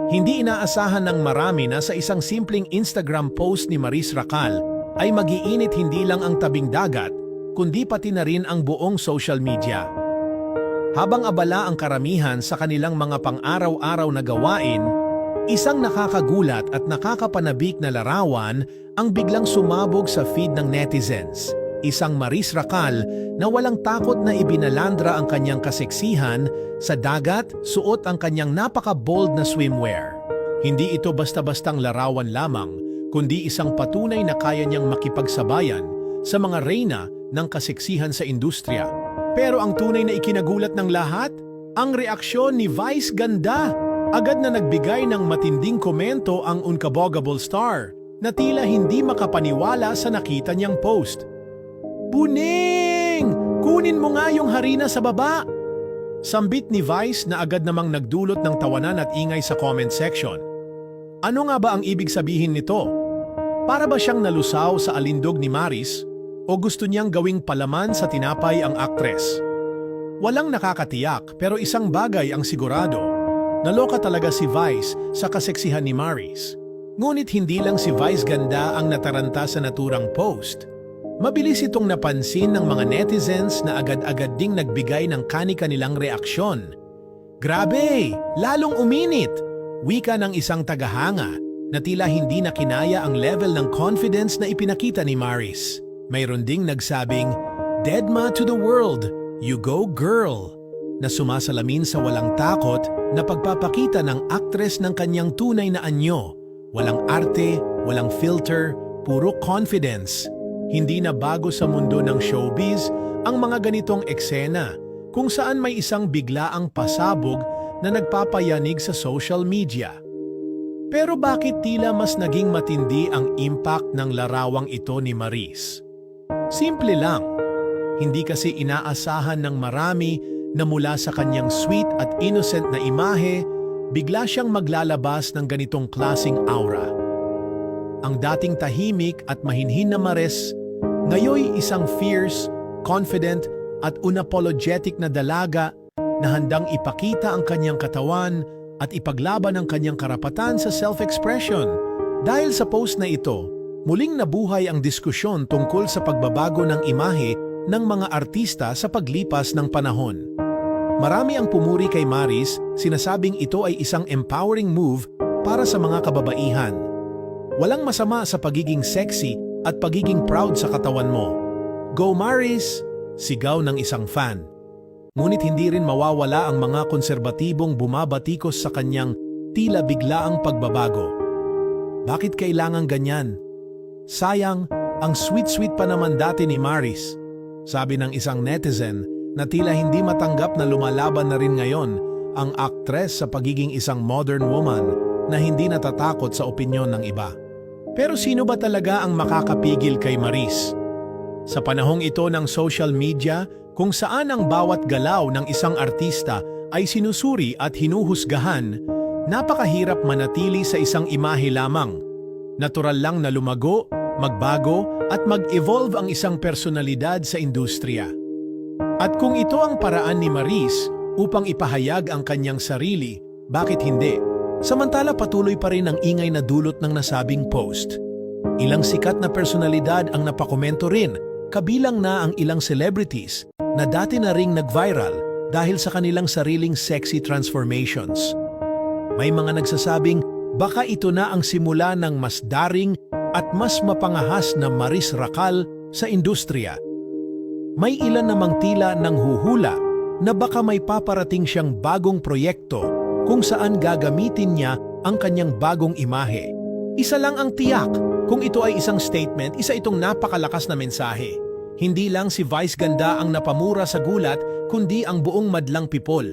Hindi inaasahan ng marami na sa isang simpleng Instagram post ni Maris Racal ay mag-iinit hindi lang ang tabing dagat, kundi pati na rin ang buong social media. Habang abala ang karamihan sa kanilang mga pang-araw-araw na gawain, isang nakakagulat at nakakapanabik na larawan ang biglang sumabog sa feed ng netizens. Isang Maris Racal na walang takot na ibinalandra ang kanyang kaseksihan sa dagat, suot ang kanyang napaka-bold na swimwear. Hindi ito basta-bastang larawan lamang, kundi isang patunay na kaya niyang makipagsabayan sa mga reyna ng kaseksihan sa industriya. Pero ang tunay na ikinagulat ng lahat, ang reaksyon ni Vice Ganda. Agad na nagbigay ng matinding komento ang Unkabogable star na tila hindi makapaniwala sa nakita niyang post. "Puning! Kunin mo nga yung harina sa baba!" Sambit ni Vice na agad namang nagdulot ng tawanan at ingay sa comment section. Ano nga ba ang ibig sabihin nito? Para ba siyang nalusaw sa alindog ni Maris o gusto niyang gawing palaman sa tinapay ang aktres? Walang nakakatiyak pero isang bagay ang sigurado. Naloka talaga si Vice sa kaseksihan ni Maris. Ngunit hindi lang si Vice Ganda ang nataranta sa naturang post. Mabilis itong napansin ng mga netizens na agad-agad ding nagbigay ng kani-kanilang reaksyon. Grabe! Lalong uminit! Wika ng isang tagahanga na tila hindi na kinaya ang level ng confidence na ipinakita ni Maris. Mayroon ding nagsabing, "Deadma to the world! You go girl!" na sumasalamin sa walang takot na pagpapakita ng aktres ng kanyang tunay na anyo. Walang arte, walang filter, puro confidence. Hindi na bago sa mundo ng showbiz ang mga ganitong eksena kung saan may isang biglaang pasabog na nagpapayanig sa social media. Pero bakit tila mas naging matindi ang impact ng larawang ito ni Maris? Simple lang, hindi kasi inaasahan ng marami na mula sa kanyang sweet at innocent na imahe, bigla siyang maglalabas ng ganitong klasing aura. Ang dating tahimik at mahinhin na Maris, ngayoy isang fierce, confident at unapologetic na dalaga na handang ipakita ang kanyang katawan at ipaglaban ang kanyang karapatan sa self-expression. Dahil sa post na ito, muling nabuhay ang diskusyon tungkol sa pagbabago ng imahe ng mga artista sa paglipas ng panahon. Marami ang pumuri kay Maris, sinasabing ito ay isang empowering move para sa mga kababaihan. Walang masama sa pagiging sexy at pagiging proud sa katawan mo. "Go Maris!" Sigaw ng isang fan. Ngunit hindi rin mawawala ang mga konserbatibong bumabatikos sa kanyang tila biglaang pagbabago. Bakit kailangan ganyan? Sayang, ang sweet-sweet pa naman dati ni Maris. Sabi ng isang netizen na tila hindi matanggap na lumalaban na rin ngayon ang aktres sa pagiging isang modern woman na hindi natatakot sa opinyon ng iba. Pero sino ba talaga ang makakapigil kay Maris? Sa panahong ito ng social media, kung saan ang bawat galaw ng isang artista ay sinusuri at hinuhusgahan, napakahirap manatili sa isang imahe lamang. Natural lang na lumago, magbago at mag-evolve ang isang personalidad sa industriya. At kung ito ang paraan ni Maris upang ipahayag ang kanyang sarili, bakit hindi? Samantala patuloy pa rin ang ingay na dulot ng nasabing post. Ilang sikat na personalidad ang napakomento rin, kabilang na ang ilang celebrities na dati na ring nag-viral dahil sa kanilang sariling sexy transformations. May mga nagsasabing baka ito na ang simula ng mas daring at mas mapangahas na Maris Racal sa industriya. May ilan namang tila nang huhula na baka may paparating siyang bagong proyekto kung saan gagamitin niya ang kanyang bagong imahe. Isa lang ang tiyak, kung ito ay isang statement, isa itong napakalakas na mensahe. Hindi lang si Vice Ganda ang napamura sa gulat, kundi ang buong madlang people.